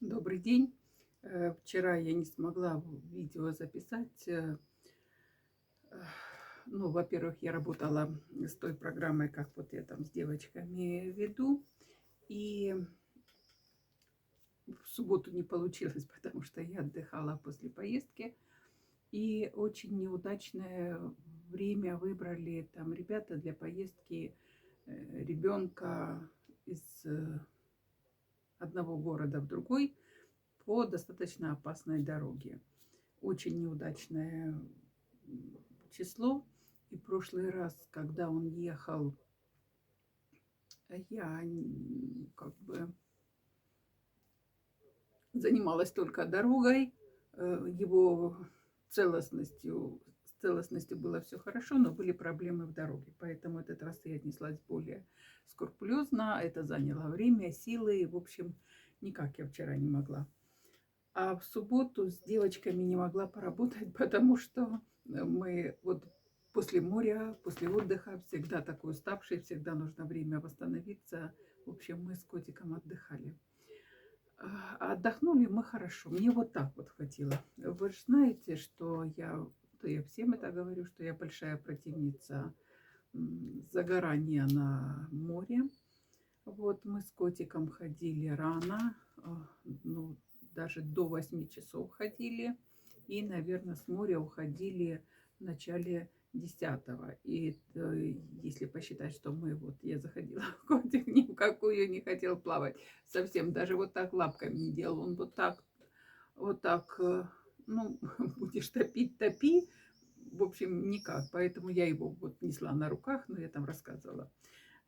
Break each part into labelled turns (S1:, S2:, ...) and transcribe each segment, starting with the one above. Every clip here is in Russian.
S1: Добрый день. Вчера я не смогла видео записать. Ну, во-первых, я работала с той программой, как вот я там с девочками веду. И в субботу не получилось, потому что я отдыхала после поездки. И очень неудачное время выбрали там ребята для поездки ребенка из одного города в другой по достаточно опасной дороге. Очень неудачное число. И прошлый раз, когда он ехал, я как бы занималась только дорогой, его целостностью, с целостностью было все хорошо, но были проблемы в дороге. Поэтому этот раз я отнеслась более скрупулезно. Это заняло время, силы. И, в общем, никак я вчера не могла. А в субботу с девочками не могла поработать, потому что мы вот после моря, после отдыха всегда такой уставший, всегда нужно время восстановиться. В общем, мы с котиком отдыхали. А отдохнули мы хорошо. Мне вот так вот хватило. Вы же знаете, что я всем это говорю, что я большая противница загорания на море. Вот мы с котиком ходили рано, ну, даже до 8 часов ходили. И, наверное, с моря уходили в начале 10. И если посчитать, что я заходила в котик, ни в какую не хотел плавать. Совсем, даже вот так лапками не делал. Он вот так, ну, будешь топить, топи. В общем, никак. Поэтому я его вот несла на руках, но я там рассказывала,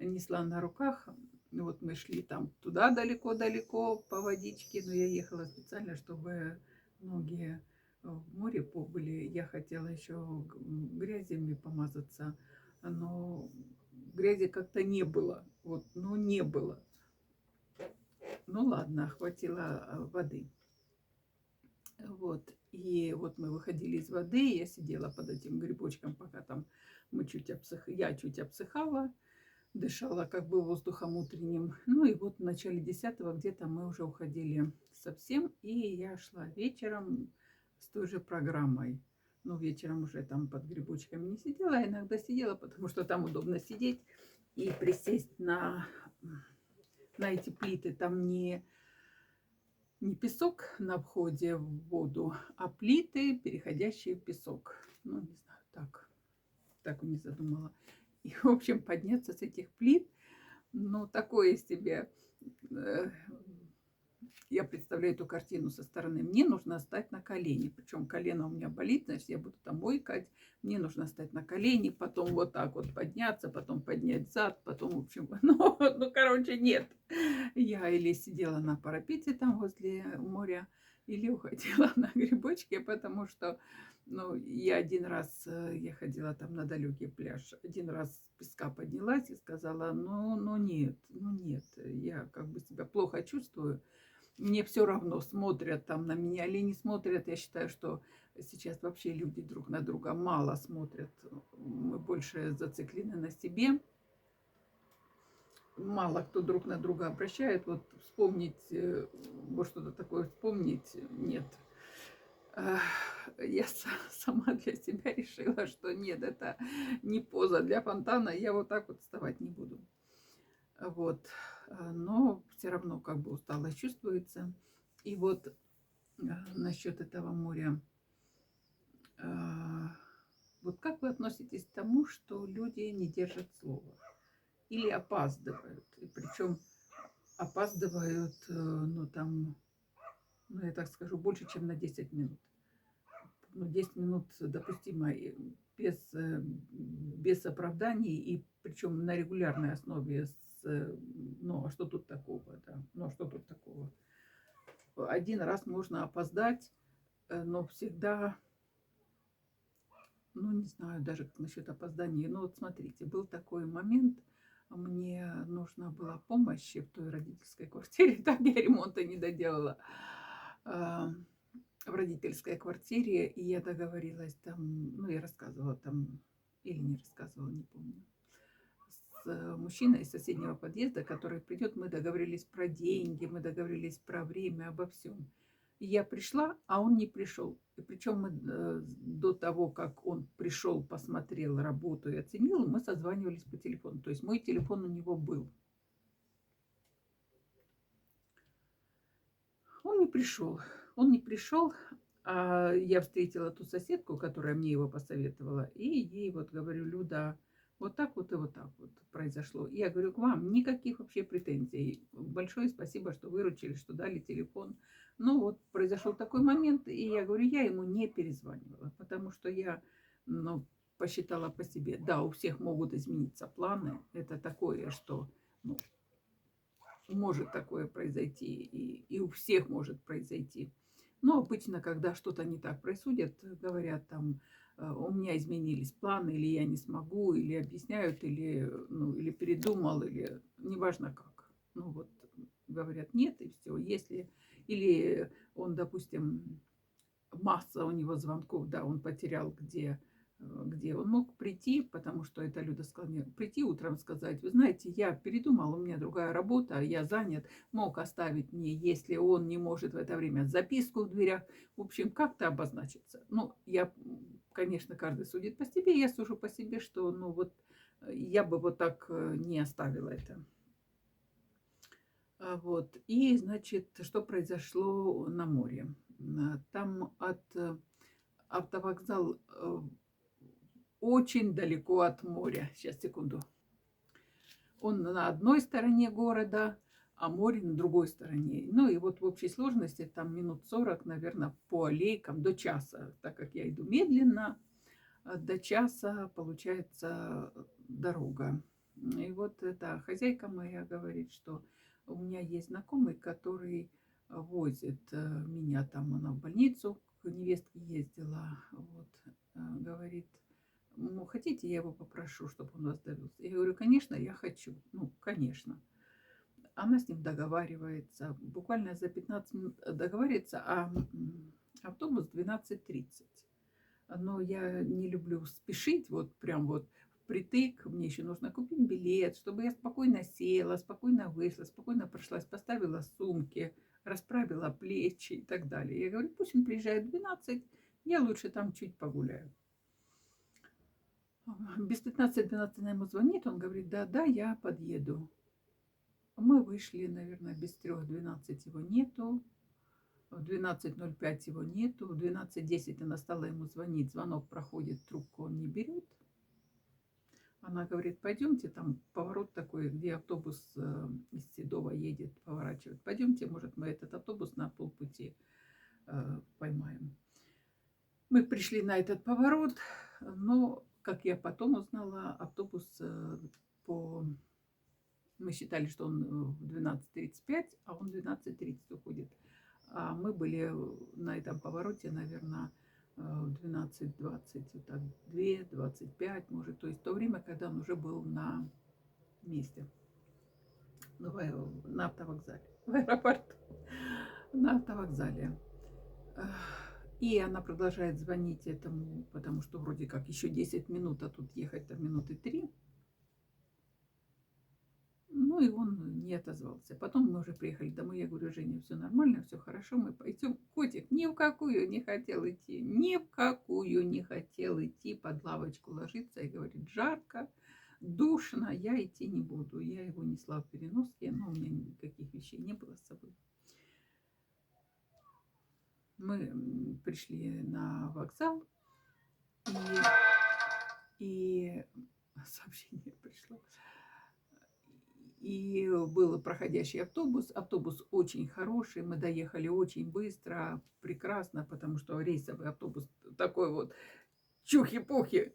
S1: несла на руках. Вот мы шли там туда далеко-далеко по водичке, но я ехала специально, чтобы ноги в море побыли. Я хотела еще грязями помазаться, но грязи как-то не было. Вот, ну, не было. Ну, ладно, хватило воды. Вот. И вот мы выходили из воды, я сидела под этим грибочком, пока там я чуть обсыхала, дышала как бы воздухом утренним. Ну и вот в начале 10 где-то мы уже уходили совсем, и я шла вечером с той же программой. Ну, вечером уже там под грибочками не сидела, а иногда сидела, потому что там удобно сидеть и присесть на эти плиты. Там не песок на входе в воду, а плиты, переходящие в песок. Ну, не знаю, так не задумала. И, в общем, подняться с этих плит, ну, такое себе. э, Я представляю эту картину со стороны. Мне нужно стать на колени. Причем колено у меня болит, значит, я буду там ойкать. Мне нужно стать на колени, потом вот так вот подняться, потом поднять зад, потом, в общем, ну, короче, нет. Я или сидела на парапете там возле моря, или уходила на грибочки, потому что, ну, я ходила там на далекий пляж, один раз с песка поднялась и сказала, ну нет, ну нет, я как бы себя плохо чувствую, мне все равно, смотрят там на меня или не смотрят. Я считаю, что сейчас вообще люди друг на друга мало смотрят. Мы больше зациклены на себе. Мало кто друг на друга обращает. Вот вспомнить, вот что-то такое вспомнить, нет. Я сама для себя решила, что нет, это не поза для фонтана. Я вот так вот вставать не буду. Вот. Но все равно как бы усталость чувствуется. И вот насчет этого моря. А, Вот как вы относитесь к тому, что люди не держат слова или опаздывают? И причем опаздывают, ну там, ну я так скажу, больше, чем на 10 минут. Ну, 10 минут допустимо без оправданий, и причем на регулярной основе. Ну, а что тут такого, да? Ну, а что тут такого? Один раз можно опоздать, но всегда. Ну, не знаю даже, как насчет опоздания. Ну, вот смотрите, был такой момент, мне нужна была помощь в той родительской квартире, так я ремонта не доделала, а, в родительской квартире, и я договорилась там, ну, я рассказывала там, или не рассказывала, не помню, мужчиной из соседнего подъезда, который придет. Мы договорились про деньги, мы договорились про время, обо всем. И я пришла, а он не пришел. И причем мы до того, как он пришел, посмотрел работу и оценил, мы созванивались по телефону. То есть мой телефон у него был. Он не пришел. Он не пришел. А я встретила ту соседку, которая мне его посоветовала, и ей вот говорю: Люда, вот так вот и вот так вот произошло. И я говорю: к вам никаких вообще претензий. Большое спасибо, что выручили, что дали телефон. Ну вот произошел такой момент, и я говорю, я ему не перезванивала, потому что я, ну, посчитала по себе. Да, у всех могут измениться планы. Это такое, что, ну, может такое произойти, и у всех может произойти. Но обычно, когда что-то не так происходит, говорят там: у меня изменились планы, или я не смогу, или объясняют, или, ну, или передумал, или неважно как. Ну вот говорят нет, и все. Если, или он, допустим, масса у него звонков, да, он потерял, где он мог прийти, потому что это Люда сказала мне, прийти утром сказать: вы знаете, я передумал, у меня другая работа, я занят, мог оставить мне, если он не может в это время, записку в дверях, в общем, как-то обозначиться. Ну, я, конечно, каждый судит по себе, я сужу по себе, что, ну, вот, я бы вот так не оставила это. Вот. И, значит, что произошло на море? Там от автовокзал очень далеко от моря. Сейчас, секунду. Он на одной стороне города, а море на другой стороне. Ну и вот в общей сложности там минут 40, наверное, по аллейкам до часа, так как я иду медленно, до часа получается дорога. И вот эта хозяйка моя говорит, что у меня есть знакомый, который возит меня, там она в больницу к невестке ездила, вот, говорит, ну, хотите, я его попрошу, чтобы он вас довез? Я говорю, конечно, я хочу, ну, конечно. Она с ним договаривается, буквально за 15 минут договаривается, а автобус 12:30. Но я не люблю спешить, вот прям вот впритык. Мне еще нужно купить билет, чтобы я спокойно села, спокойно вышла, спокойно прошлась, поставила сумки, расправила плечи и так далее. Я говорю, пусть он приезжает в 12, я лучше там чуть погуляю. Без 15-12 она ему звонит, он говорит, да, я подъеду. Мы вышли, наверное, без 3:12 его нету. В 12:05 его нету. В 12:10 она стала ему звонить. Звонок проходит, трубку он не берет. Она говорит, пойдемте, там поворот такой, где автобус из Седова едет, поворачивает. Пойдемте, может, мы этот автобус на полпути поймаем. Мы пришли на этот поворот, но, как я потом узнала, автобус мы считали, что он в 12:35, а он в 12:30 уходит. А мы были на этом повороте, наверное, в 12:20, вот так, 2:25, может, то есть то время, когда он уже был на месте, на автовокзале, в аэропорту, на автовокзале. И она продолжает звонить этому, потому что вроде как еще 10 минут, а тут ехать-то минуты 3. Ну, и он не отозвался. Потом мы уже приехали домой. Я говорю, Женя, все нормально, все хорошо, мы пойдем. Котик ни в какую не хотел идти, ни в какую не хотел идти под лавочку ложиться. И говорит, жарко, душно, я идти не буду. Я его несла в переноске, но у меня никаких вещей не было с собой. Мы пришли на вокзал, и сообщение пришло. И был проходящий автобус. Автобус очень хороший. Мы доехали очень быстро, прекрасно, потому что рейсовый автобус такой вот чухи-пухи.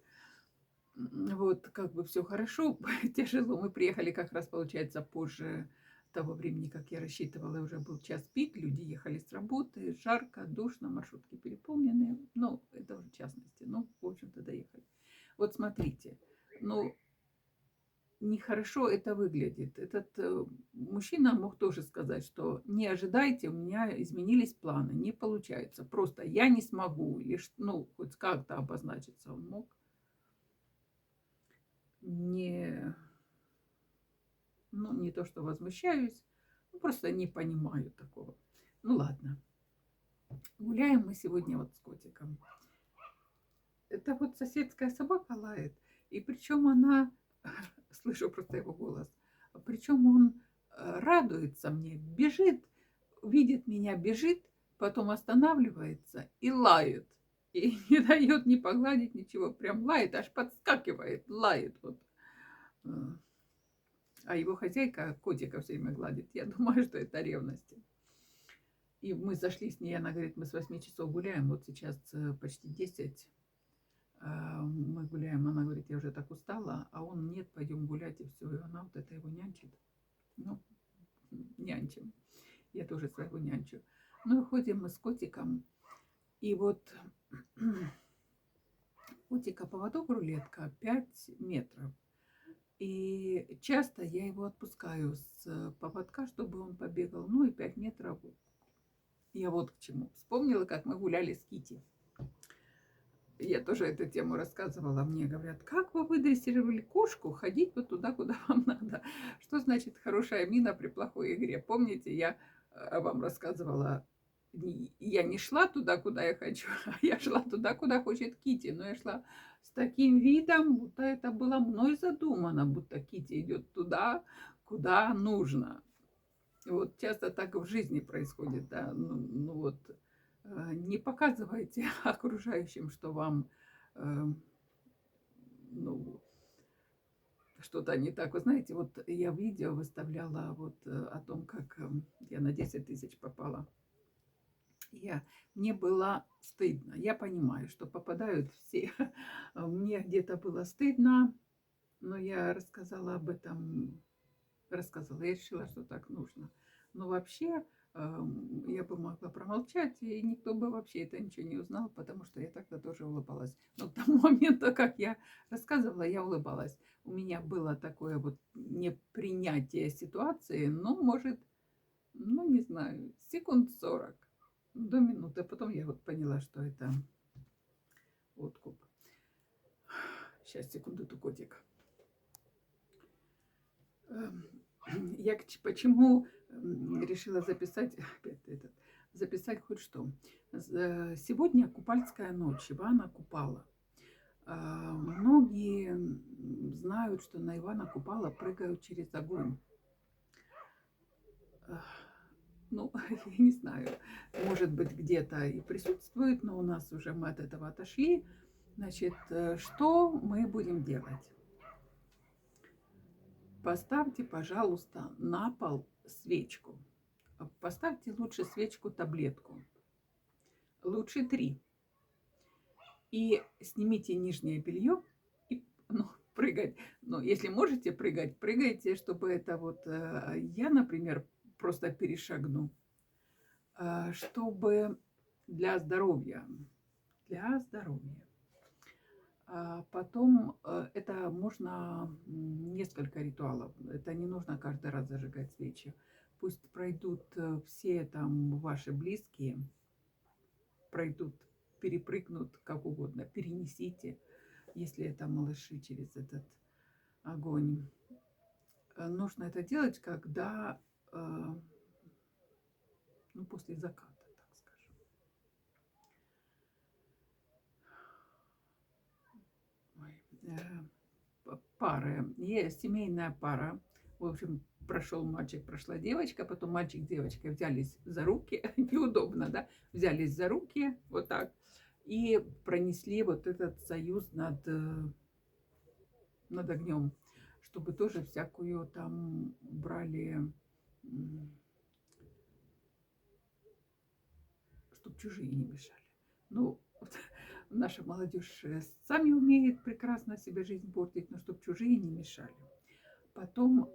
S1: Вот, как бы все хорошо, тяжело. Мы приехали как раз, получается, позже того времени, как я рассчитывала, уже был час пик, люди ехали с работы, жарко, душно, маршрутки переполненные. Ну, это уже в частности. Ну, в общем-то, доехали. Вот смотрите, ну, нехорошо это выглядит. Этот мужчина мог тоже сказать, что не ожидайте, у меня изменились планы, не получается. Просто я не смогу, или, ну, хоть как-то обозначиться он мог. Не, Ну, не то, что возмущаюсь, ну, просто не понимаю такого. Ну, ладно. Гуляем мы сегодня вот с котиком. Это вот соседская собака лает, и причем она, слышу просто его голос, причем он радуется мне, бежит, видит меня, бежит, потом останавливается и лает. И не дает ни погладить, ничего, прям лает, аж подскакивает, лает вот. Э, А его хозяйка котика все время гладит. Я думаю, что это ревность. И мы зашли с ней, она говорит, мы с 8 часов гуляем, вот сейчас почти 10. Мы гуляем, она говорит, я уже так устала, а он, нет, пойдем гулять, и все. И она вот это его нянчит. Ну, нянчим. Я тоже своего нянчу. Ну, и ходим мы с котиком, и вот котика поводок рулетка 5 метров. И часто я его отпускаю с поводка, чтобы он побегал. Ну и 5 метров. Я вот к чему. Вспомнила, как мы гуляли с Кити. Я тоже эту тему рассказывала. Мне говорят, как вы выдрессировали кошку ходить вот туда, куда вам надо? Что значит хорошая мина при плохой игре? Помните, я вам рассказывала, я не шла туда, куда я хочу, а я шла туда, куда хочет Кити. Но я шла с таким видом, будто это было мной задумано, будто Кити идет туда, куда нужно. Вот часто так в жизни происходит, да. Ну вот, не показывайте окружающим, что вам ну, что-то не так. Вы знаете, вот я видео выставляла вот о том, как я на 10 тысяч попала. Мне было стыдно. Я понимаю, что попадают все. Мне где-то было стыдно, но я рассказала об этом, рассказала. Я решила, что так нужно. Но вообще я бы могла промолчать, и никто бы вообще это ничего не узнал, потому что я тогда тоже улыбалась. Но к тому моменту, как я рассказывала, я улыбалась. У меня было такое вот непринятие ситуации, ну, может, ну, не знаю, секунд 40 до минуты. Потом я вот поняла, что это откуп. Сейчас, секунду, tu котик. Я почему решила записать опять этот, записать хоть что. Сегодня Купальская ночь, Ивана Купала. Многие знают, что на Ивана Купала прыгают через огонь. Ну, я не знаю, может быть, где-то и присутствует, но у нас уже мы от этого отошли. Значит, что мы будем делать? Поставьте, пожалуйста, на пол свечку. Поставьте лучше свечку-таблетку. Лучше 3. И снимите нижнее белье и прыгать. Но если можете прыгать, прыгайте, чтобы это вот... Я, например, просто перешагну. Чтобы для здоровья. Для здоровья. Потом это можно несколько ритуалов. Это не нужно каждый раз зажигать свечи. Пусть пройдут все там ваши близкие, пройдут, перепрыгнут как угодно, перенесите, если это малыши, через этот огонь. Нужно это делать, когда, ну, после заката, так скажем. Пары. Есть семейная пара. В общем, прошел мальчик, прошла девочка, потом мальчик, девочка взялись за руки. Неудобно, да? Взялись за руки, вот так. И пронесли вот этот союз над огнем, чтобы тоже всякую там брали, чтобы чужие не мешали. Ну, вот, наша молодежь сами умеет прекрасно себе жизнь портить, но чтобы чужие не мешали. Потом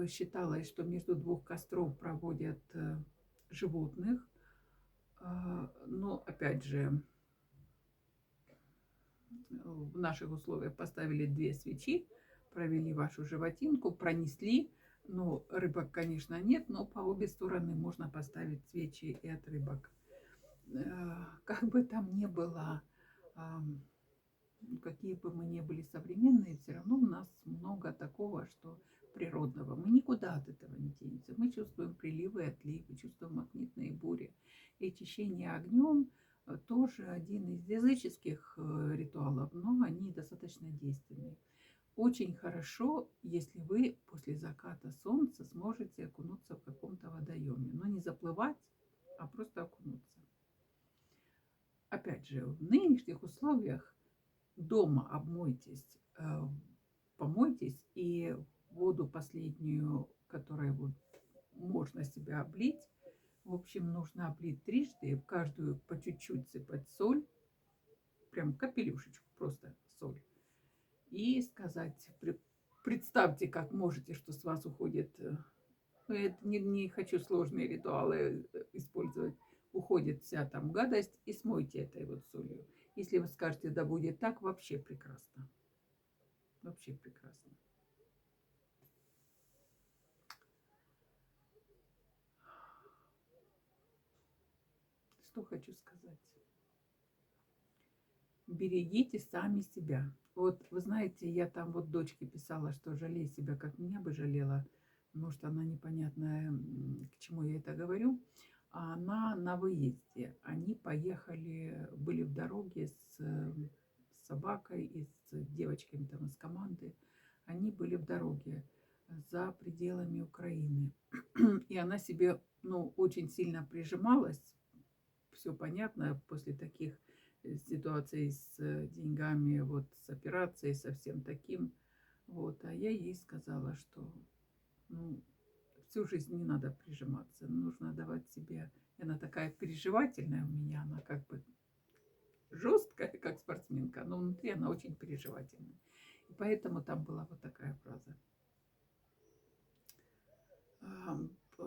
S1: считалось, что между 2 костров проводят животных. Но опять же, в наших условиях поставили 2 свечи, провели вашу животинку, пронесли. Ну, рыбок, конечно, нет, но по обе стороны можно поставить свечи и от рыбок. Как бы там ни было, какие бы мы ни были современные, все равно у нас много такого, что природного. Мы никуда от этого не денемся. Мы чувствуем приливы и отливы, чувствуем магнитные бури. И очищение огнем тоже один из языческих ритуалов, но они достаточно действенные. Очень хорошо, если вы после заката солнца сможете окунуться в каком-то водоеме. Но не заплывать, а просто окунуться. Опять же, в нынешних условиях дома обмойтесь, помойтесь и воду последнюю, которой вот можно себя облить, в общем, нужно облить трижды, в каждую по чуть-чуть сыпать соль, прям капелюшечку, просто соль. И сказать, представьте, как можете, что с вас уходит, это не хочу сложные ритуалы использовать, уходит вся там гадость, и смойте этой вот солью. Если вы скажете, да будет так, вообще прекрасно. Вообще прекрасно. Что хочу сказать? Берегите сами себя. Вот вы знаете, я там вот дочке писала, что жалей себя, как меня бы жалела. Может, она непонятная, к чему я это говорю. А она на выезде. Они поехали, были в дороге с собакой и с девочками там из команды. Они были в дороге за пределами Украины. И она себе, ну, очень сильно прижималась. Все понятно, после таких ситуаций с деньгами, вот с операцией, со всем таким. Вот. А я ей сказала, что ну, всю жизнь не надо прижиматься, нужно давать себе... И она такая переживательная у меня, она как бы жесткая, как спортсменка, но внутри она очень переживательная. И поэтому там была вот такая фраза.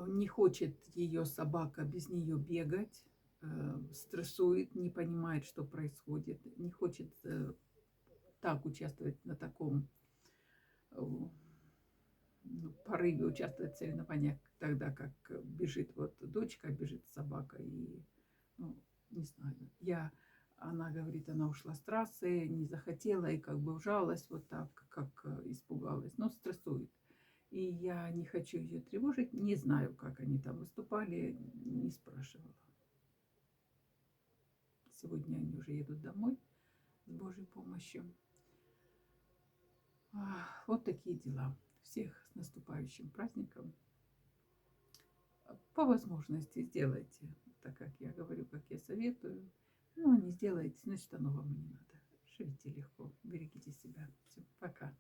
S1: Не хочет ее собака без нее бегать, стрессует, не понимает, что происходит, не хочет так участвовать на таком порыве, участвовать в соревнованиях, тогда как бежит вот дочка, бежит собака. И, ну, не знаю, она говорит, она ушла с трассы, не захотела и как бы вжалась вот так, как испугалась, но стрессует. И я не хочу ее тревожить, не знаю, как они там выступали, не спрашивала. Сегодня они уже едут домой с Божьей помощью. Вот такие дела. Всех с наступающим праздником. По возможности сделайте так, как я говорю, как я советую. Ну, не сделаете, значит, оно вам и не надо. Живите легко, берегите себя. Всем пока.